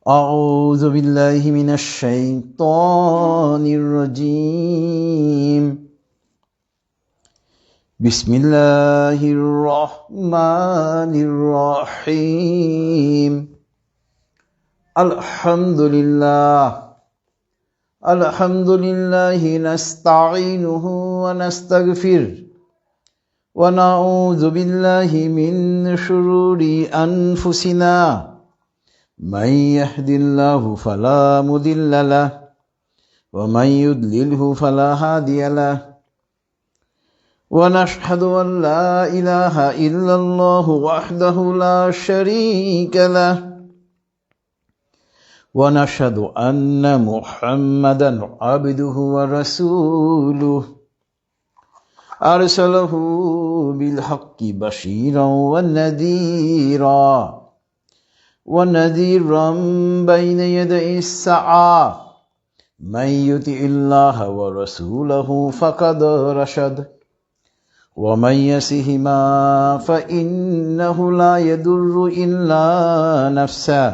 أعوذ بالله من الشيطان الرجيم بسم الله الرحمن الرحيم الحمد لله نستعينه ونستغفره ونعوذ بالله من شرور أنفسنا من يهد الله فلا مضل له ومن يضلله فلا هادي له ونشهد أن لا إله إلا الله وحده لا شريك له ونشهد أن محمدا عبده ورسوله أرسله بالحق بشيرا ونذيرا بين يدي الساعة من يطع الله ورسوله فقد رشد ومن يعصهما فإنه لا يضر إلا نفسه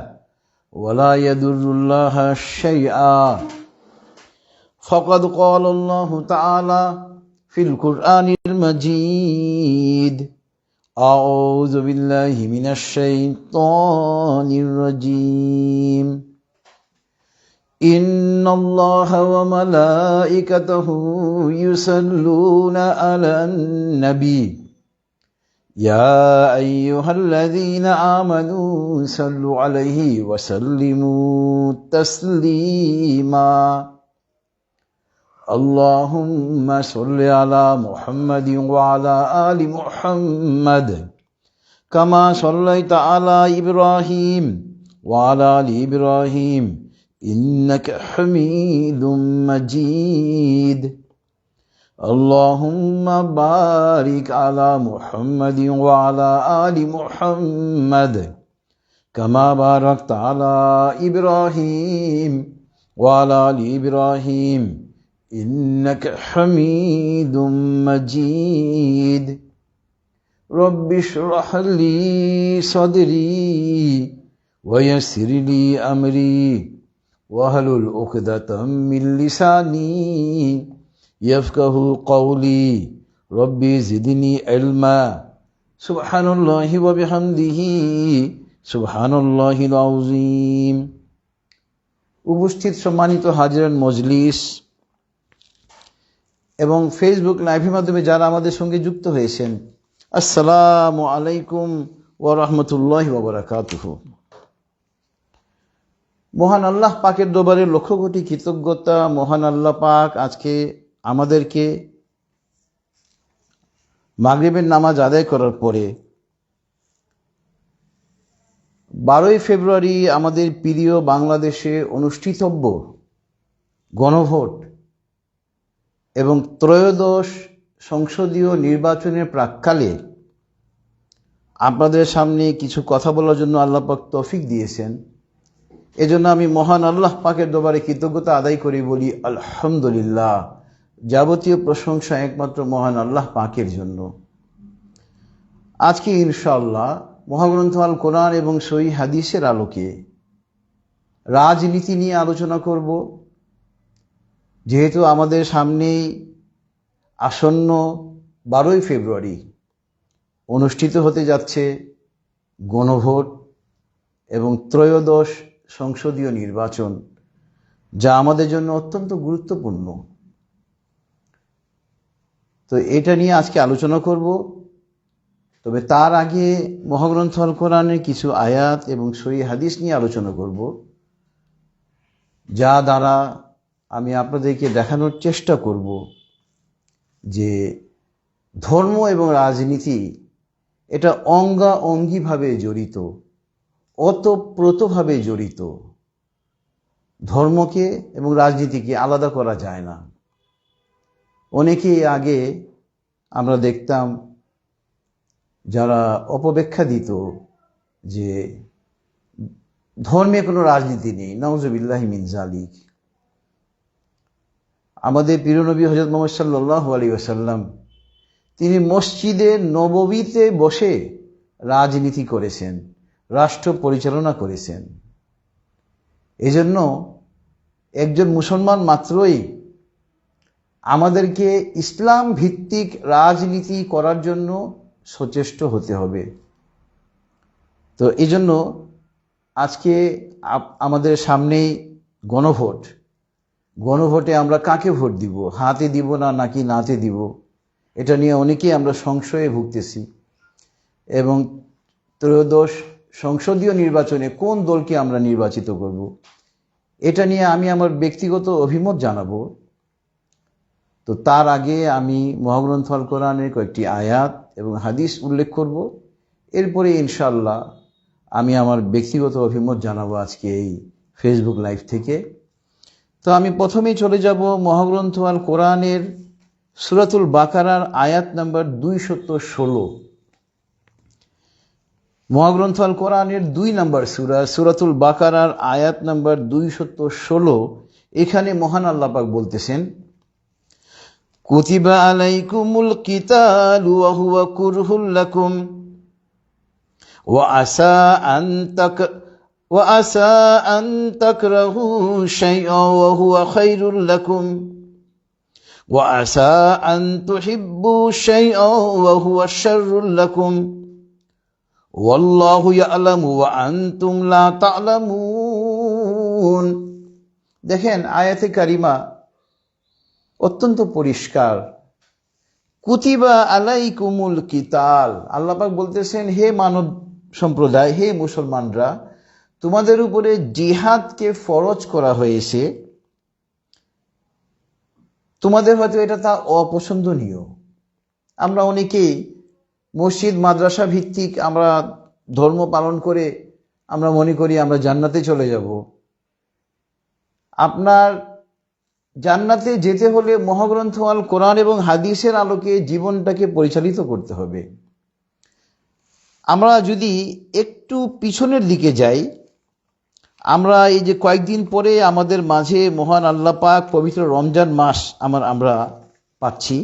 ولا يضر الله شيئا فقد قال الله تعالى في القرآن المجيد أعوذ بالله من الشيطان الرجيم إن الله وملائكته يصلون على النبي يا أيها الذين آمنوا صلوا عليه وسلموا تسليما اللهم صل على محمد وعلى آل محمد كما صليت على إبراهيم وعلى آل إبراهيم إنك حميد مجيد اللهم بارك على محمد وعلى آل محمد كما باركت على إبراهيم وعلى آل إبراهيم إنك حميد مجيد رب اشرح لي صدري ويسر لي أمري واحلل عقدة من لساني يفقه قولي ربي زدني علما سبحان الله وبحمده سبحان الله العظيم উপস্থিত সম্মানিত হাজিরান মজলিস এবং ফেসবুক লাইভের মাধ্যমে যারা আমাদের সঙ্গে যুক্ত হয়েছেন, আসসালামু আলাইকুম ওয়া রাহমাতুল্লাহি ওয়া বারাকাতুহু। মহান আল্লাহ পাকের দরবারে লক্ষ কোটি কৃতজ্ঞতা। মহান আল্লাহ পাক আজকে আমাদেরকে মাগরিবের নামাজ আদায় করার পরে 12ই ফেব্রুয়ারি আমাদের প্রিয় বাংলাদেশে অনুষ্ঠিতব্য গণভোট এবং ত্রয়োদশ সংসদীয় নির্বাচনের প্রাক্কালে আপনাদের সামনে কিছু কথা বলার জন্য আল্লাহ পাক তৌফিক দিয়েছেন। এজন্য আমি মহান আল্লাহ পাকের দরবারে কৃতজ্ঞতা আদায় করি, বলি আলহামদুলিল্লাহ। যাবতীয় প্রশংসা একমাত্র মহান আল্লাহ পাকের জন্য। আজকে ইনশাআল্লাহ মহাগ্রন্থ আল কোরআন এবং সহিহ হাদিসের আলোকে রাজনীতি নিয়ে আলোচনা করব। যেহেতু আমাদের সামনেই আসন্ন 12ই ফেব্রুয়ারি অনুষ্ঠিত হতে যাচ্ছে গণভোট এবং ত্রয়োদশ সংসদীয় নির্বাচন, যা আমাদের জন্য অত্যন্ত গুরুত্বপূর্ণ। তো এটা নিয়ে আজকে আলোচনা করব। তবে তার আগে মহাগ্রন্থ আল কোরআনের কিছু আয়াত এবং সহিহ হাদিস নিয়ে আলোচনা করব, যা দ্বারা আমি আপনাদেরকে দেখানোর চেষ্টা করব যে ধর্ম এবং রাজনীতি এটা অঙ্গাঅঙ্গিভাবে জড়িত, ওতপ্রোতভাবে জড়িত। ধর্মকে এবং রাজনীতিকে আলাদা করা যায় না। অনেকেই আগে আমরা দেখতাম যারা অপব্যাখ্যা দিত যে ধর্মে কোনো রাজনীতি নেই, নাউজুবিল্লাহি মিন যালিক। আমাদের প্রিয় নবী হযরত মুহাম্মদ সাল্লাল্লাহু আলাইহি ওয়াসাল্লাম তিনি মসজিদে নববীতে বসে রাজনীতি করেছেন, রাষ্ট্র পরিচালনা করেছেন। এজন্য একজন মুসলমান মাত্রই আমাদেরকে ইসলাম ভিত্তিক রাজনীতি করার জন্য সচেষ্ট হতে হবে। তো এই জন্য আজকে আমাদের সামনেই গণভোটে আমরা কাকে ভোট দিব, হাতে দিব নাকি নাতে দিব, এটা নিয়ে অনেকেই আমরা সংশয়ে ভুগতেছি। এবং ত্রয়োদশ সংসদীয় নির্বাচনে কোন দলকে আমরা নির্বাচিত করব, এটা নিয়ে আমি আমার ব্যক্তিগত অভিমত জানাবো। তো তার আগে আমি মহাগ্রন্থ আল কোরআনের কয়েকটি আয়াত এবং হাদিস উল্লেখ করব, এরপরে ইনশাআল্লাহ আমি আমার ব্যক্তিগত অভিমত জানাবো আজকে এই ফেসবুক লাইভ থেকে। তো আমি প্রথমেই চলে যাব মহাগ্রন্থ আল কোরআনের সূরাতুল বাকারার আয়াত নাম্বার 216। মহাগ্রন্থ আল কোরআনের 2 নম্বর সূরাতুল বাকারার আয়াত নাম্বার 216। এখানে মহান আল্লাহ পাক বলতেছেন, কুতিবা আলাইকুমুল কিতালু ওয়া হুয়া কুরহুল লাকুম ওয়া আসা আন তাকরাহু শাইআন ওয়া হুয়া খায়রুল লাকুম ওয়া আসা আন তুহিব্বু শাইআন ওয়া হুয়া শাররুল লাকুম ওয়াল্লাহু ইয়ালামু ওয়া আনতুম লা তা'লামুন। দেখেন আয়াতে কারিমা অত্যন্ত পরিষ্কার। কুতিবা আলাইকুমুল কিতাল, আল্লাহ পাক বলতেছেন, হে মানব সম্প্রদায়, হে মুসলমানরা, তোমাদের উপরে জিহাদকে ফরজ করা হয়েছে। তোমাদের হয়তো এটা তা অপছন্দনীয়। আমরা অনেকেই মসজিদ মাদ্রাসা ভিত্তিক আমরা ধর্ম পালন করে আমরা মনে করি আমরা জান্নাতে চলে যাব। আপনার জান্নাতে যেতে হলে মহাগ্রন্থ আল কোরআন এবং হাদিসের আলোকে জীবনটাকে পরিচালিত করতে হবে। আমরা যদি একটু পিছনের দিকে যাই, আমরা এই যে কয়েকদিন পরে আমাদের মাঝে মহান আল্লাহ পাক পবিত্র রমজান মাস আমরা পাচ্ছি।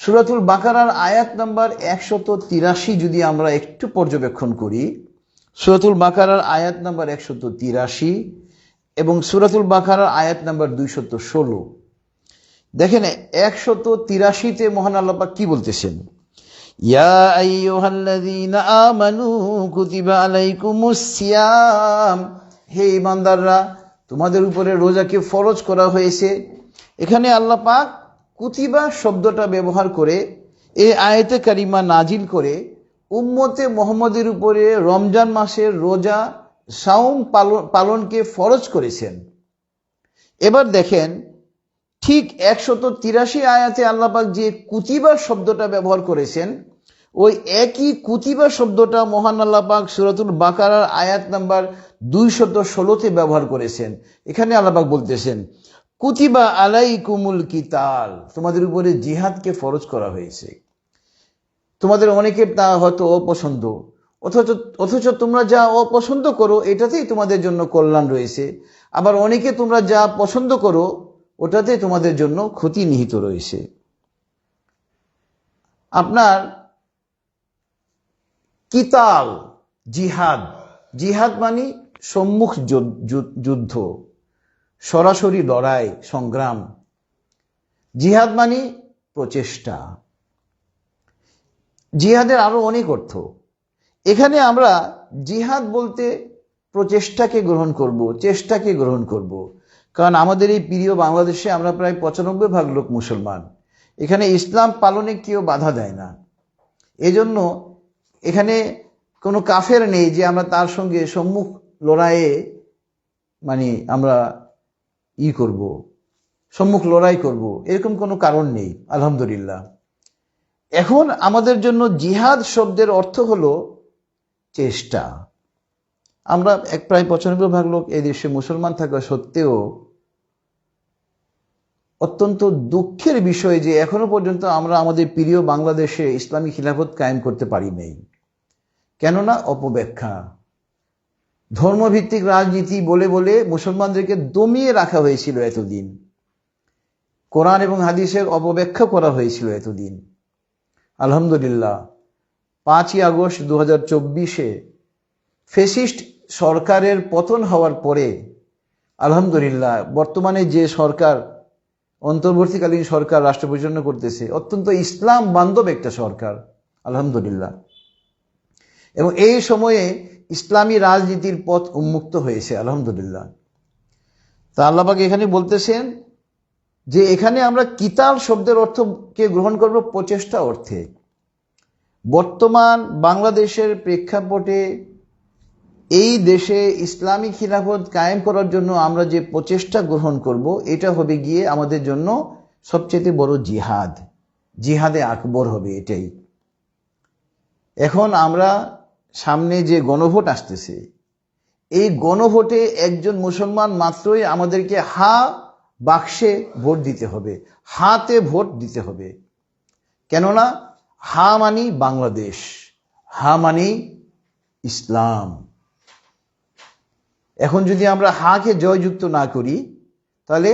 সূরাতুল বাকারার আয়াত নাম্বার 183 যদি আমরা একটু পর্যবেক্ষণ করি, সূরাতুল বাকারার আয়াত নাম্বার 183 এবং সূরাতুল বাকারার আয়াত নাম্বার 216। দেখেন 183-তে মহান আল্লাহ পাক কি বলতেছেন, ইয়া আইয়ুহাল্লাযীনা আমানু কুতিবা আলাইকুমুস সিয়াম, হে ঈমানদাররা, তোমাদের উপরে রোজাকে ফরজ করা হয়েছে। এখানে আল্লাহ পাক কুতিবা শব্দটা ব্যবহার করে এই আয়াতে কারিমা নাজিল করে উম্মতে মুহাম্মদের উপরে রমজান মাসের রোজা সাওম পালনকে ফরজ করেছেন। এবার দেখেন ঠিক 183 আয়াতে আল্লাহ পাক যে কুতিবা শব্দটা ব্যবহার করেছেন, ওই একই কুতিবা শব্দটা মহান আল্লাহ পাক সূরাতুল বাকারার আয়াত নাম্বার 216-তে ব্যবহার করেছেন। এখানে আল্লাহ পাক বলতেছেন, কুতিবা আলাইকুমুল কিতাল, তোমাদের উপরে জিহাদকে ফরজ করা হয়েছে। তোমাদের অনেকের তা হয়তো অপছন্দ, অথচ তোমরা যা অপছন্দ করো এটাতেই তোমাদের জন্য কল্যাণ রয়েছে। আবার অনেকে তোমরা যা পছন্দ করো ওটাতে তোমাদের জন্য ক্ষতি নিহিত রয়েছে। আপনার কিতাল, জিহাদ মানে সম্মুখ যুদ্ধ, সরাসরি লড়াই সংগ্রাম। জিহাদ মানে প্রচেষ্টা। জিহাদের আরো অনেক অর্থ। এখানে আমরা জিহাদ বলতে প্রচেষ্টাকে গ্রহণ করব, চেষ্টাকে গ্রহণ করব। কারণ আমাদের এই প্রিয় বাংলাদেশে আমরা প্রায় 95% লোক মুসলমান। এখানে ইসলাম পালনে কেউ বাধা দেয় না। এজন্য এখানে কোনো কাফের নেই যে আমরা তার সঙ্গে সম্মুখ লড়াইয়ে আমরা সম্মুখ লড়াই করব, এরকম কোনো কারণ নেই, আলহামদুলিল্লাহ। এখন আমাদের জন্য জিহাদ শব্দের অর্থ হলো চেষ্টা। আমরা প্রায় 95% লোক এই দেশে মুসলমান থাকা সত্ত্বেও অত্যন্ত দুঃখের বিষয় যে এখনো পর্যন্ত আমরা আমাদের প্রিয় বাংলাদেশে ইসলামী খিলাফত কায়েম করতে পারি নাই। কেননা অপব্যাখ্যা, ধর্মভিত্তিক রাজনীতি বলে বলে মুসলমানদেরকে দমিয়ে রাখা হয়েছিল এতদিন। কোরআন এবং হাদিসের অপব্যাখ্যা করা হয়েছিল এতদিন। আলহামদুলিল্লাহ 5ই আগস্ট 2024-এ ফ্যাসিস্ট সরকারের পতন হওয়ার পরে আলহামদুলিল্লাহ বর্তমানে যে সরকার, অন্তর্বর্তীকালীন সরকার রাষ্ট্র পরিচালনা করতেছে, অত্যন্ত ইসলাম বান্ধব একটা সরকার আলহামদুলিল্লাহ। এবং এই সময়ে ইসলামী রাজনীতির পথ উন্মুক্ত হয়েছে আলহামদুলিল্লাহ। তা আল্লাহ পাক এখানে বলতেছেন যে এখানে আমরা কিতাল শব্দের অর্থকে গ্রহণ করব প্রচেষ্টা অর্থে। বর্তমান বাংলাদেশের প্রেক্ষাপটে এই দেশে ইসলামী খিলাফত কায়েম করার জন্য আমরা যে প্রচেষ্টা গ্রহণ করব, এটা হবে গিয়ে আমাদের জন্য সবচেয়ে বড় জিহাদ, জিহাদে আকবর হবে এটাই। এখন আমরা সামনে যে গণভোট আসতেছে, এই গণভোটে একজন মুসলমান মাত্রই আমাদেরকে বাক্সে ভোট দিতে হবে, হাতে ভোট দিতে হবে। কেননা মানি বাংলাদেশ, মানি ইসলাম। এখন যদি আমরা কে জয়যুক্ত না করি, তাহলে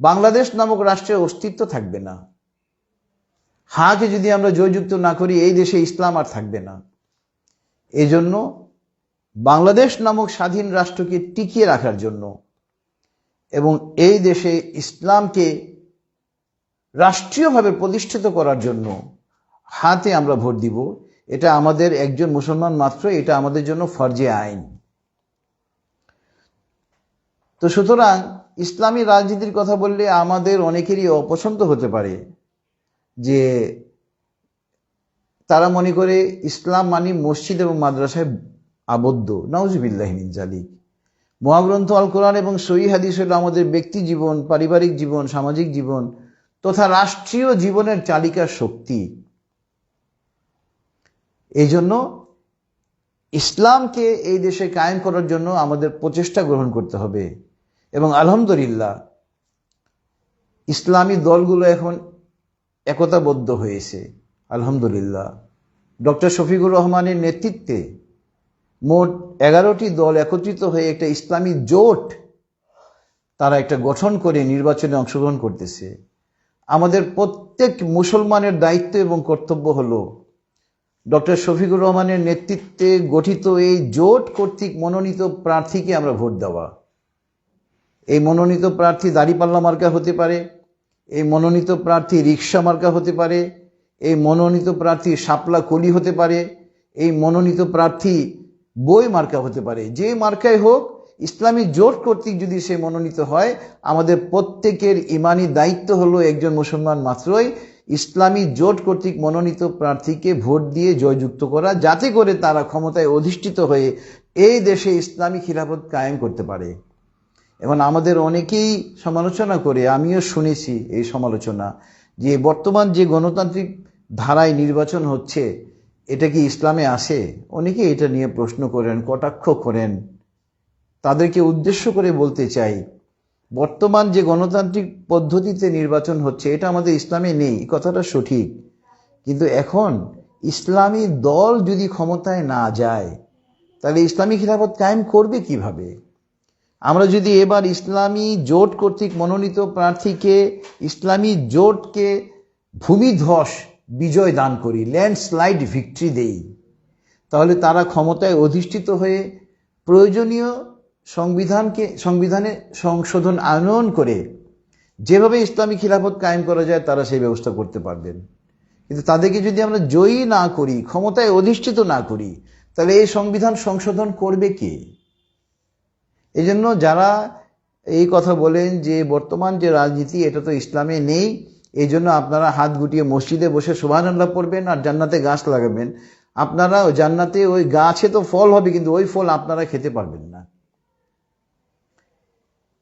বাংলাদেশ নামক রাষ্ট্রের অস্তিত্ব থাকবে না। কে যদি আমরা জয়যুক্ত না করি, এই দেশে ইসলাম আর থাকবে না। এই জন্য বাংলাদেশ নামক স্বাধীন রাষ্ট্রকে টিকিয়ে রাখার জন্য এবং এই দেশে ইসলামকে রাষ্ট্রীয়ভাবে প্রতিষ্ঠিত করার জন্য হাতে আমরা ভোট দিব। এটা আমাদের একজন মুসলমান মাত্র, এটা আমাদের জন্য ফরজে আইন। তো সুতরাং ইসলামী রাজনীতির কথা বললে আমাদের অনেকেরই অপছন্দ হতে পারে, যে তারা মনে করে ইসলাম মানে মসজিদ এবং মাদ্রাসায় আবদ্ধ। নাউজুবিল্লাহি মিন যালিক। মহাগ্রন্থ আল কোরআন এবং সহিহ হাদিস হলো আমাদের ব্যক্তি জীবন, পারিবারিক জীবন, সামাজিক জীবন তথা রাষ্ট্রীয় জীবনের চালিকা শক্তি। এই জন্য ইসলামকে এই দেশে কায়েম করার জন্য আমাদের প্রচেষ্টা গ্রহণ করতে হবে। এবং আলহামদুলিল্লাহ ইসলামী দলগুলো এখন একতাবদ্ধ হয়েছে আলহামদুলিল্লাহ। ডক্টর শফিকুর রহমানের নেতৃত্বে মোট 11টি দল একত্রিত হয়ে একটা ইসলামী জোট তারা একটা গঠন করে নির্বাচনে অংশগ্রহণ করতেছে। আমাদের প্রত্যেক মুসলমানের দায়িত্ব এবং কর্তব্য হলো ডক্টর শফিকুর রহমানের নেতৃত্বে গঠিত এই জোট কর্তৃক মনোনীত প্রার্থীকে আমরা ভোট দেওয়া। এই মনোনীত প্রার্থী দাড়িপাল্লা মার্কা হতে পারে, এই মনোনীত প্রার্থী রিক্সা মার্কা হতে পারে, এই মনোনীত প্রার্থী শাপলা কলি হতে পারে, এই মনোনীত প্রার্থী বই মার্কা হতে পারে। যে মার্কায় হোক, ইসলামী জোট কর্তৃক যদি সে মনোনীত হয়, আমাদের প্রত্যেকের ইমানি দায়িত্ব হলো একজন মুসলমান মাত্রই ইসলামী জোট কর্তৃক মনোনীত প্রার্থীকে ভোট দিয়ে জয়যুক্ত করা, যাতে করে তারা ক্ষমতায় অধিষ্ঠিত হয়ে এই দেশে ইসলামী খিলাফত কায়েম করতে পারে। এবং আমাদের অনেকেই সমালোচনা করে, আমিও শুনেছি এই সমালোচনা, যে বর্তমান যে গণতান্ত্রিক ধারায় নির্বাচন হচ্ছে এটা কি ইসলামে আসে? অনেকে এটা নিয়ে প্রশ্ন করেন, কটাক্ষ করেন। তাদেরকে উদ্দেশ্য করে বলতে চাই, বর্তমান যে গণতান্ত্রিক পদ্ধতিতে নির্বাচন হচ্ছে এটা আমাদের ইসলামে নেই, কথাটা সঠিক। কিন্তু এখন ইসলামী দল যদি ক্ষমতায় না যায়, তাহলে ইসলামী খিলাফত কায়েম করবে কিভাবে? আমরা যদি এবার ইসলামী জোট কর্তৃক মনোনীত প্রার্থীকে, ইসলামী জোটকে ভূমিধস বিজয় দান করি, ল্যান্ডস্লাইড ভিক্টরি দেই, তাহলে তারা ক্ষমতায় অধিষ্ঠিত হয়ে প্রয়োজনীয় সংবিধানে সংশোধন আনয়ন করে যেভাবে ইসলামী খিলাফত কায়েম করা যায় তারা সেই ব্যবস্থা করতে পারবেন। কিন্তু তাদেরকে যদি আমরা জয়ী না করি, ক্ষমতায় অধিষ্ঠিত না করি, তাহলে এই সংবিধান সংশোধন করবে কে? এই জন্য যারা এই কথা বলেন যে বর্তমান যে রাজনীতি এটা তো ইসলামে নেই, এই জন্য আপনারা হাত গুটিয়ে মসজিদে বসে সুবহানাল্লাহ পড়বেন আর জান্নাতে গাছ লাগাবেন, আপনারা জান্নাতে ওই গাছে তো ফল হবে কিন্তু ওই ফল আপনারা খেতে পারবেন না।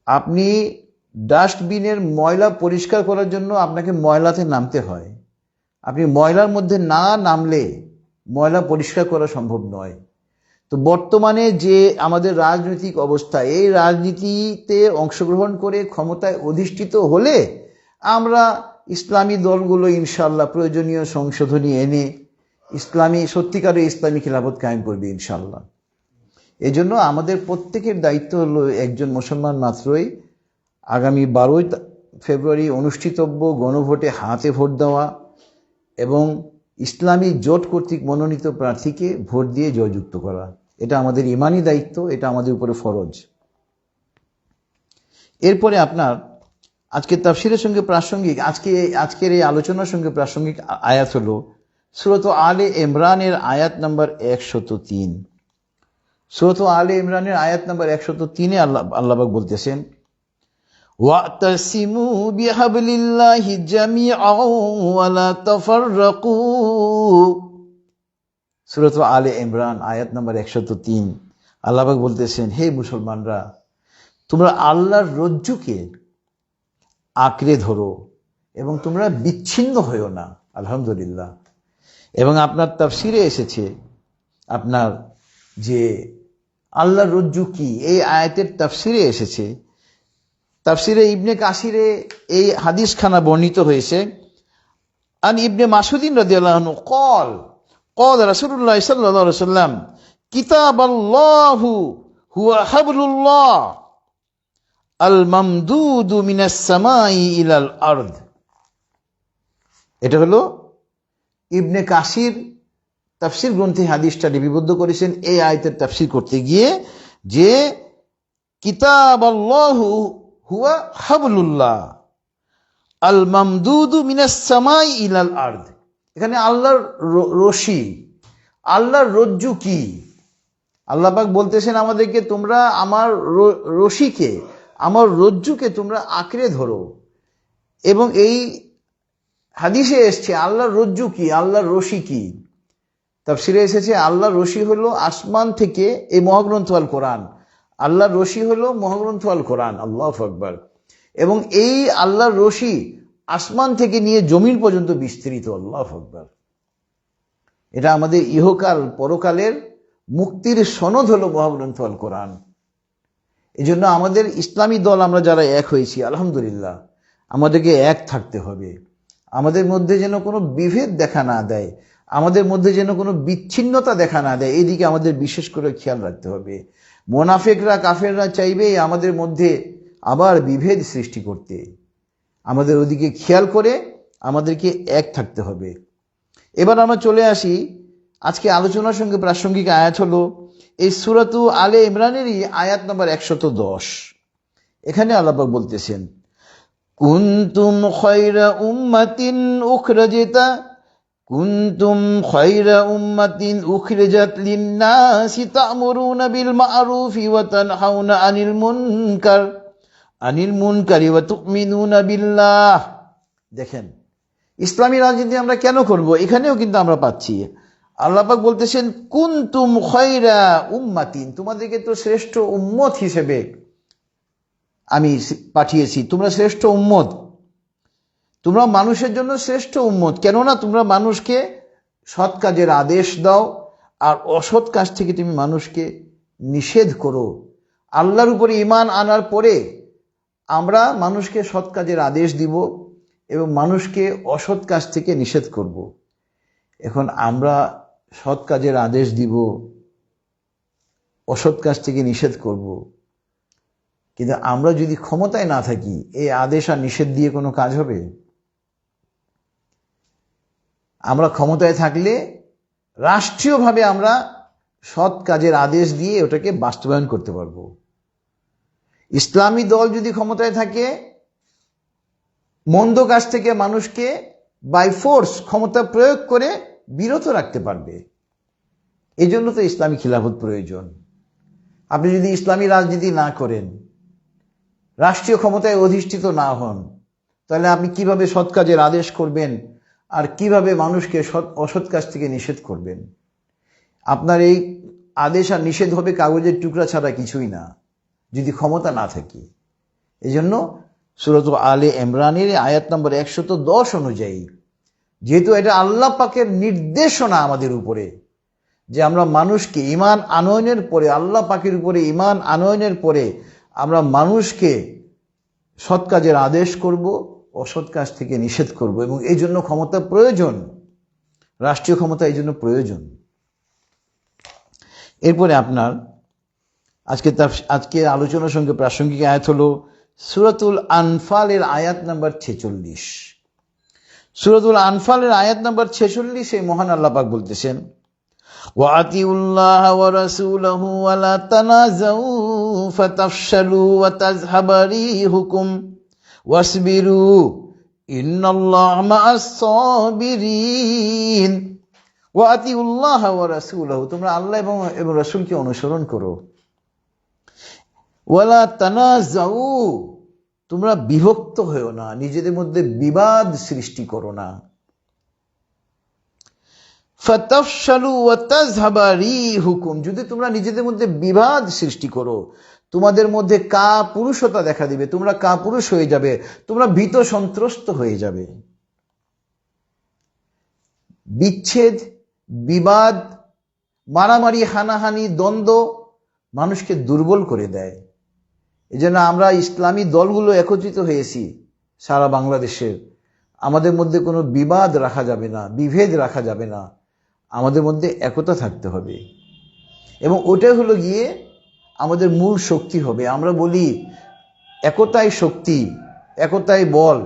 আপনি ডাস্টবিনের ময়লা পরিষ্কার করার জন্য আপনাকে ময়লাতে নামতে হয়। আপনি ময়লার মধ্যে না নামলে ময়লা পরিষ্কার করা সম্ভব নয়। তো বর্তমানে যে আমাদের রাজনৈতিক অবস্থা, এই রাজনীতিতে অংশগ্রহণ করে ক্ষমতায় অধিষ্ঠিত হলে আমরা ইসলামী দলগুলো ইনশাল্লাহ প্রয়োজনীয় সংশোধনী এনে সত্যিকারের ইসলামী খিলাফত কায়েম করবে ইনশাল্লাহ। এই জন্য আমাদের প্রত্যেকের দায়িত্ব হলো একজন মুসলমান মাত্রই আগামী 12ই ফেব্রুয়ারি অনুষ্ঠিতব্য গণভোটে হাতে ভোট দেওয়া এবং ইসলামী জোট কর্তৃক মনোনীত প্রার্থীকে ভোট দিয়ে জয়যুক্ত করা। এটা আমাদের ইমানি দায়িত্ব, এটা আমাদের উপরে ফরজ। এরপরে আপনার আজকে তাফসিরের সঙ্গে প্রাসঙ্গিক আজকের এই আলোচনার সঙ্গে প্রাসঙ্গিক আয়াত হলো সূরা আলে ইমরানের আয়াত নাম্বার 103। সূরা আলে ইমরানের আয়াত নাম্বার 103-এ আল্লাহ পাক বলতেছেন, ওয়াতাসিমু বিহাবলিল্লাহি জামিআন ওয়া লা তাফাররাকু। সূরা আলে ইমরান আয়াত নাম্বার 103, আল্লাহ পাক বলতেছেন, হে মুসলমানরা, তোমরা আল্লাহর রজ্জুকে আঁকড়ে ধরো এবং তোমরা বিচ্ছিন্ন হইও না। আলহামদুলিল্লাহ। এবং আপনার তাফসিরে এসেছে আপনার যে আল্লাহর রজ্জু কি, এই আয়াতের তাফসিরে এসেছে, তাফসিরে ইবনে কাসিরে এই হাদিসখানা বর্ণিত হয়েছে। আন ইবনে মাসউদিন রাদিয়াল্লাহু আনহু قال رسول الله صلى الله عليه وسلم كتاب الله هو حبل الله الممدود من السماء إلى الأرض। এটা হলো ইবনে কাসির তাফসির গ্রন্থে হাদিসটা লিপিবদ্ধ করেছেন এই আয়াতের তাফসির করতে গিয়ে, যে কিতাব আল্লাহু হুয়া হাবলুল্লাহ আল মামদুদু মিনাস সামাই ইলাল আরদ। এখানে আল্লাহর রশি, আল্লাহর রজ্জু কি? আল্লাহ পাক বলতেছেন আমাদেরকে, তোমরা আমার রশিকে, আমার রজ্জুকে তোমরা আঁকড়ে ধরো। এবং এই হাদিসে এসছে আল্লাহর রজ্জু কি, আল্লাহর রশি কি? তাফসিরে এসেছে আল্লাহর রশি হলো আসমান থেকে এই মহাগ্রন্থ আল কোরআন। আল্লাহর রশি হলো মহাগ্রন্থ আল কোরআন। আল্লাহু আকবার। এবং এই আল্লাহর রশি আসমান থেকে নিয়ে জমিন পর্যন্ত বিস্তৃত। আল্লাহু আকবার। এটা আমাদের ইহকাল পরকালের মুক্তির সনদ হলো মহাগ্রন্থ আল কোরআন। এই জন্য আমাদের ইসলামী দল আমরা যারা এক হয়েছি, আলহামদুলিল্লাহ, আমাদেরকে এক থাকতে হবে। আমাদের মধ্যে যেন কোনো বিভেদ দেখা না দেয়, আমাদের মধ্যে যেন কোনো বিচ্ছিন্নতা দেখা না দেয়, এইদিকে আমাদের বিশেষ করে খেয়াল রাখতে হবে। মোনাফেকরা, কাফেররা চাইবে আমাদের মধ্যে আবার বিভেদ সৃষ্টি করতে। আমাদের ওদিকে খেয়াল করে আমাদেরকে এক থাকতে হবে। এবার আমরা চলে আসি আজকে আলোচনার সঙ্গে প্রাসঙ্গিক আয়াত হলো এই সূরাতু আলে ইমরানেরই আয়াত নম্বর 110। এখানে আল্লাহ পাক বলতেছেন, কুনতুম খায়রা উম্মাতিন উখরিজাত লিন-নাসি তা'মুরুনা বিল মা'রুফি ওয়া তানহাউনা আনিল মুনকারি ওয়া তু'মিনুনা বিল্লাহ। দেখেন, ইসলামী রাজনীতি আমরা কেন করব? এখানেও কিন্তু আমরা পাচ্ছি আল্লাহ পাক বলতেছেন, কুনতুম খায়রা উম্মাতিন, তোমাদেরকে তো শ্রেষ্ঠ উম্মত হিসেবে আমি পাঠিয়েছি। তোমরা শ্রেষ্ঠ উম্মত, তোমরা মানুষের জন্য শ্রেষ্ঠ উম্মত। কেননা তোমরা মানুষকে সৎ কাজের আদেশ দাও আর অসৎ কাজ থেকে তুমি মানুষকে নিষেধ করো। আল্লাহর উপরে ঈমান আনার পরে আমরা মানুষকে সৎ কাজের আদেশ দিব এবং মানুষকে অসৎ কাজ থেকে নিষেধ করব। এখন আমরা সৎ কাজের আদেশ দিব, অসৎ কাজ থেকে নিষেধ করব, কিন্তু আমরা যদি ক্ষমতায় না থাকি, এই আদেশ আর নিষেধ দিয়ে কোনো কাজ হবে? আমরা ক্ষমতায় থাকলে রাষ্ট্রীয়ভাবে আমরা সৎ কাজের আদেশ দিয়ে ওটাকে বাস্তবায়ন করতে পারবো। ইসলামী দল যদি ক্ষমতায় থাকে, মন্দ কাজ থেকে মানুষকে বাই ফোর্স ক্ষমতা প্রয়োগ করে বিরত রাখতে পারবে। এই জন্য তো ইসলামী খিলাফত প্রয়োজন। আপনি যদি ইসলামী রাজনীতি না করেন, রাষ্ট্রীয় ক্ষমতায় অধিষ্ঠিত না হন, তাহলে আপনি কিভাবে সৎ কাজের আদেশ করবেন আর কিভাবে মানুষকে অসৎ কাজ থেকে নিষেধ করবেন? আপনার এই আদেশ আর নিষেধ হবে কাগজের টুকরা ছাড়া কিছুই না, যদি ক্ষমতা না থাকে। এই জন্য সূরা আলে ইমরানের আয়াত নম্বর 110 অনুযায়ী, যেহেতু এটা আল্লাহ পাকের নির্দেশনা আমাদের উপরে, যে আমরা মানুষকে ঈমান আনয়নের পরে, আল্লাহ পাকের উপরে ঈমান আনয়নের পরে আমরা মানুষকে সৎ কাজের আদেশ করব, অসৎ কাজ থেকে নিষেধ করব। এবং এই জন্য ক্ষমতা প্রয়োজন, রাষ্ট্রীয় ক্ষমতা এই জন্য প্রয়োজন। এরপরে আপনার আজকে আলোচনার সঙ্গে প্রাসঙ্গিক আয়াত হলো সূরাতুল আনফালের আয়াত নাম্বার 46। সূরাতুল আনফালের আয়াত নাম্বার 46 এই মহান আল্লাহ পাক বলতেছেন, وَأَطِيعُوا اللَّهَ وَرَسُولَهُ وَلَا تَنَازَعُوا فَتَفْشَلُوا وَتَذْهَبَ رِيحُكُمْ وَاصْبِرُوا إِنَّ اللَّهَ مَعَ الصَّابِرِينَ وَأَطِيعُوا اللَّهَ وَرَسُولَهُ, তোমরা আল্লাহ এবং রাসূলকে অনুসরণ করো। ওয়ালা তানাজাউ, তোমরা বিভক্ত হয়েও না, নিজেদের মধ্যে বিবাদ সৃষ্টি করো না। ফাতাফশালু ওয়া তাযহাবা রিহুকুম, যদি তোমরা নিজেদের মধ্যে বিবাদ সৃষ্টি করো, তোমাদের মধ্যে কাপুরুষতা দেখা দিবে, তোমরা কাপুরুষ হয়ে যাবে, তোমরা ভীত সন্ত্রস্ত হয়ে যাবে। বিচ্ছেদ, বিবাদ, মারামারি, হানাহানি, দ্বন্দ্ব মানুষকে দুর্বল করে দেয়। এজন্য আমরা ইসলামী দলগুলো একত্রিত হয়েছি সারা বাংলাদেশের। আমাদের মধ্যে কোনো বিবাদ রাখা যাবে না, বিভেদ রাখা যাবে না, আমাদের মধ্যে একতা থাকতে হবে। এবং ওটাই হলো গিয়ে আমাদের মূল শক্তি হবে। আমরা বলি একতাই শক্তি, একতাই বল,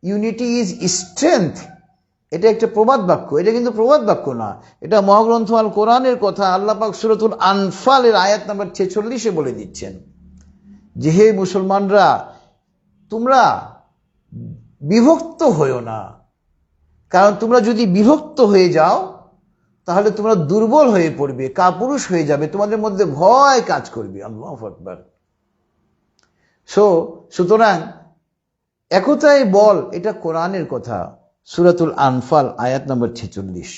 ইউনিটি ইজ স্ট্রেংথ। এটা একটা প্রবাদ বাক্য, এটা কিন্তু প্রবাদ বাক্য না, এটা মহাগ্রন্থ আল কোরআনের কথা। আল্লাহ পাক সূরাতুল আনফালের আয়াত নাম্বার 46-এ বলে দিচ্ছেন যে হে মুসলমানরা, তোমরা বিভক্ত হয়েও না, কারণ তোমরা যদি বিভক্ত হয়ে যাও তাহলে তোমরা দুর্বল হয়ে পড়বে, কাপুরুষ হয়ে যাবে, তোমাদের মধ্যে ভয় কাজ করবে। আল্লাহু আকবার। সুতরাং একতাই বল, এটা কোরআনের কথা, সূরাতুল আনফাল আয়াত নম্বর 46।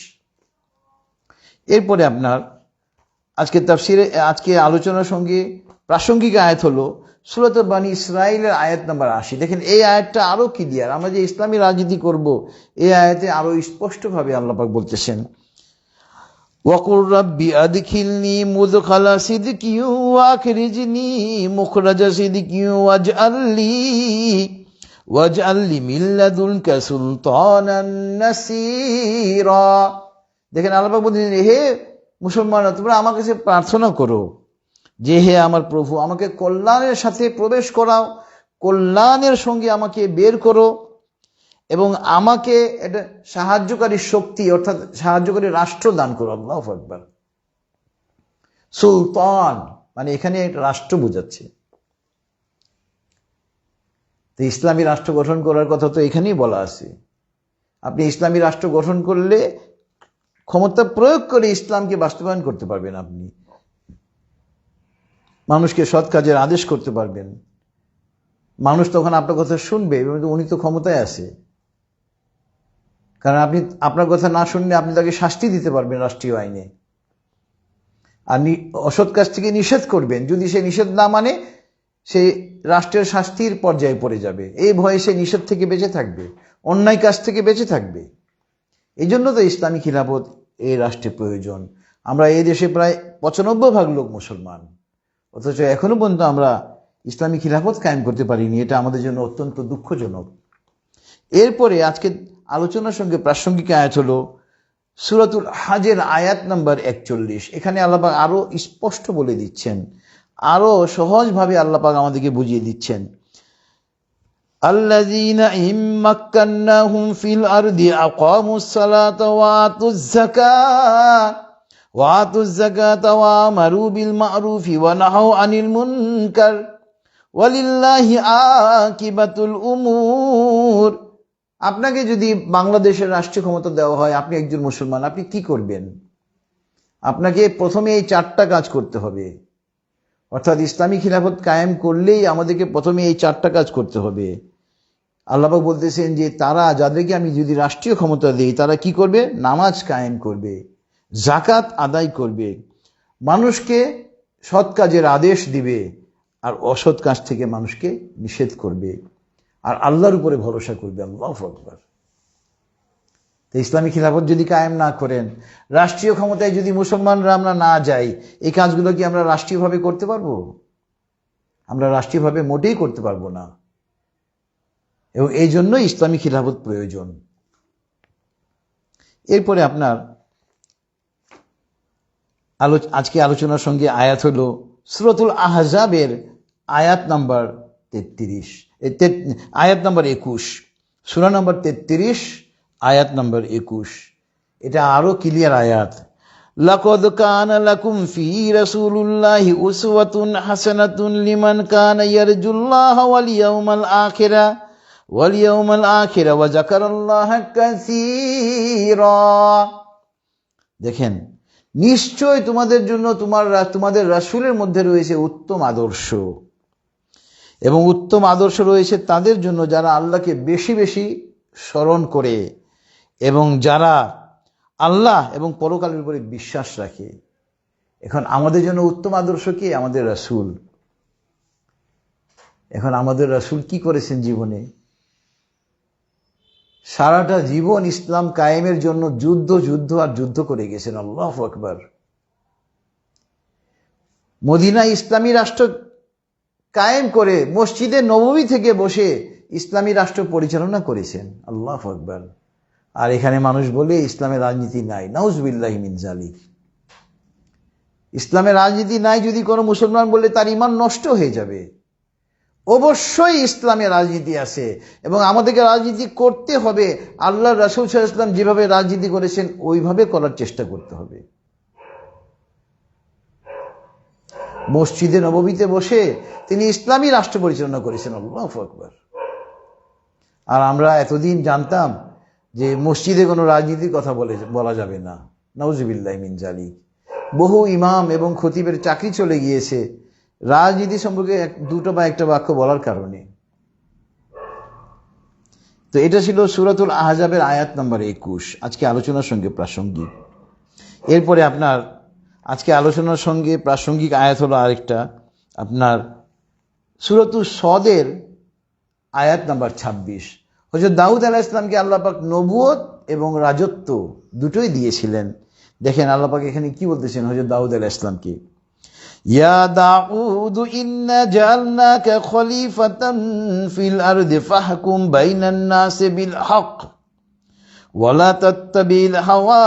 এরপরে আপনার আজকে তাফসিরে, আজকে আলোচনার সঙ্গে প্রাসঙ্গিক আয়াত হলো সূরাতুল বনী ইসরাঈলের আয়াত নম্বর 80। দেখেন এই আয়াতটা আরো ক্লিয়ার। আমরা যে ইসলামী রাজনীতি করব, এই আয়াতে আরো স্পষ্টভাবে আল্লাহ পাক বলতেছেন, ওয়াকুর রাব্বি আদখিলনি মুদখালা সিদকি ওয়া আখরিজনি মুখরাজা সিদকি ওয়াজআললি মিন লাদুনকা সুলতানান নাসীরা। দেখেন আল্লাহ পাক বলছেন, হে মুসলমানরা, তোমরা আমার কাছে প্রার্থনা করো যে হে আমার প্রভু, আমাকে কল্যাণের সাথে প্রবেশ করাও, কল্যাণের সঙ্গে আমাকে বের করো, এবং আমাকে এটা সাহায্যকারী শক্তি অর্থাৎ সাহায্যকারী রাষ্ট্র দান করো। আল্লাহু আকবার। সুলতান মানে এখানে রাষ্ট্র বোঝাচ্ছে। তো ইসলামী রাষ্ট্র গঠন করার কথা তো এখানেই বলা আছে। আপনি ইসলামী রাষ্ট্র গঠন করলে ক্ষমতা প্রয়োগ করে ইসলামকে বাস্তবায়ন করতে পারবেন, আপনি মানুষকে সৎ কাজের আদেশ করতে পারবেন, মানুষ তখন আপনার কথা শুনবে, উনি তো ক্ষমতায় আছে। কারণ আপনি আপনার কথা না শুনলে আপনি তাকে শাস্তি দিতে পারবেন রাষ্ট্রীয় আইনে, আর অসৎ কাজ থেকে নিষেধ করবেন। যদি সে নিষেধ না মানে, সে রাষ্ট্রের শাস্তির পর্যায়ে পড়ে যাবে, এই ভয়ে সে নিষেধ থেকে বেঁচে থাকবে, অন্যায় কাজ থেকে বেঁচে থাকবে। এই জন্য তো ইসলামী খিলাফত এই রাষ্ট্রের প্রয়োজন। আমরা এই দেশে প্রায় 95% লোক মুসলমান, অথচ এখনো পর্যন্ত আমরা ইসলামী খিলাফত কায়েম করতে পারিনি। এটা আমাদের জন্য অত্যন্ত দুঃখজনক। এরপরে আজকে আলোচনার সঙ্গে প্রাসঙ্গিক আয়াত হলো সূরাতুল হাজের আয়াত নাম্বার 41। এখানে আল্লাহ পাক আরো স্পষ্ট বলে দিচ্ছেন, আরো সহজভাবে আল্লাহ পাক আমাদেরকে বুঝিয়ে দিচ্ছেন, আল্লাযীনা ইম্মাক্কান্নাহুম ফিল আরদি আকামুস সালাতা ওয়া আতুজ যাকাতা ওয়া আমারু বিল মা'রুফি ওয়া নাহাউ আনিল মুনকার ওয়ালিল্লাহি আকিবাতুল উমুর। আপনাকে যদি বাংলাদেশের রাষ্ট্রীয় ক্ষমতা দেওয়া হয়, আপনি একজন মুসলমান, আপনি কি করবেন? আপনাকে প্রথমে এই 4টা কাজ করতে হবে। অর্থাৎ ইসলামী খিলাফত কায়েম করলেই আমাদেরকে প্রথমে এই 4টা কাজ করতে হবে। আল্লাহ পাক বলতেছেন যে তারা, যাদেরকে আমি যদি রাষ্ট্রীয় ক্ষমতা দেই, তারা কি করবে? নামাজ কায়েম করবে, যাকাত আদায় করবে, মানুষকে সৎ কাজের আদেশ দিবে, আর অসৎ কাজ থেকে মানুষকে নিষেধ করবে, আর আল্লাহর উপরে ভরসা করবে। আল্লাহু আকবার। তো ইসলামী খিলাফত যদি কায়েম না করেন, রাষ্ট্রীয় ক্ষমতায় যদি মুসলমানরা আমরা না যাই, এই কাজগুলো কি আমরা রাষ্ট্রীয়ভাবে করতে পারবো? আমরা রাষ্ট্রীয়ভাবে মোটেই করতে পারবো না। এবং এই জন্য ইসলামী খিলাফত প্রয়োজন। এরপরে আপনার আজকে আলোচনার সঙ্গে আয়াত হলো সূরাতুল আহজাবের আয়াত নাম্বার 33, আয়াত নাম্বার 21, সূরা নাম্বার 33 আয়াত নাম্বার 21। এটা আরো ক্লিয়ার আয়াত। লাকাদ কানা লাকুম ফি রাসূলিল্লাহি উসওয়াতুন হাসানাতুন লিমান কানা ইয়ারজুল্লাহা ওয়াল ইয়াউমাল আখিরা ওয়া যাকারাল্লাহা কাসীরা। দেখেন, নিশ্চয় তোমাদের জন্য তোমাদের রাসূলের মধ্যে রয়েছে উত্তম আদর্শ, এবং উত্তম আদর্শ রয়েছে তাদের জন্য যারা আল্লাহকে বেশি বেশি স্মরণ করে এবং যারা আল্লাহ এবং পরকালের উপরে বিশ্বাস রাখে। এখন আমাদের জন্য উত্তম আদর্শ কি? আমাদের রাসূল। এখন আমাদের রাসূল কি করেছেন জীবনে? সারাটা জীবন ইসলাম কায়েমের জন্য যুদ্ধ করে গেছেন। আল্লাহু আকবার। মদিনা ইসলামী রাষ্ট্র কায়েম করে মসজিদে নববী থেকে বসে ইসলামী রাষ্ট্র পরিচালনা করেছেন। আল্লাহু আকবার। আর এখানে মানুষ বলে ইসলামের রাজনীতি নাই। নাউজুবিল্লাহি মিন যালিক। ইসলামের রাজনীতি নাই যদি কোনো মুসলমান বলে তার ঈমান নষ্ট হয়ে যাবে। অবশ্যই ইসলামে রাজনীতি আছে এবং আমাদেরকে রাজনীতি করতে হবে। আল্লাহর রাসূল সাল্লাল্লাহু আলাইহি ওয়াসাল্লাম যেভাবে রাজনীতি করেছেন ওইভাবে করার চেষ্টা করতে হবে। মসজিদে নববীতে বসে তিনি ইসলামী রাষ্ট্র পরিচালনা করেছেন। আল্লাহু আকবার। আর আমরা এতদিন জানতাম যে মসজিদে কোনো রাজনীতির কথা বলা যাবে না। নাউজুবিল্লাহি মিন যালিক। বহু ইমাম এবং খতিবের চাকরি চলে গিয়েছে রাজনীতি সম্পর্কে দুটো বা একটা বাক্য বলার কারণে। তো এটা ছিল সূরাতুল আহজাবের আয়াত নম্বর 21, আজকে আলোচনার সঙ্গে প্রাসঙ্গিক। এরপরে আপনার আজকে আলোচনার সঙ্গে প্রাসঙ্গিক আয়াত হলো আরেকটা, আপনার সূরাতুস সদের আয়াত নাম্বার 26। হযরত দাউদ আলাইহিস সালামকে আল্লাহ পাক নবুয়ত এবং রাজত্ব দুটোই দিয়েছিলেন। দেখেন আল্লাহ পাক এখানে কি বলতেছেন হযরত দাউদ আলাইহিস সালামকে, ইয়া দাউদ ইন্না জাআলনাকা খলিফাতান ফিল আরদি ফাহকুম বাইনান নাসি বিল হক ওয়া লা তাত্তাবিল হাওয়া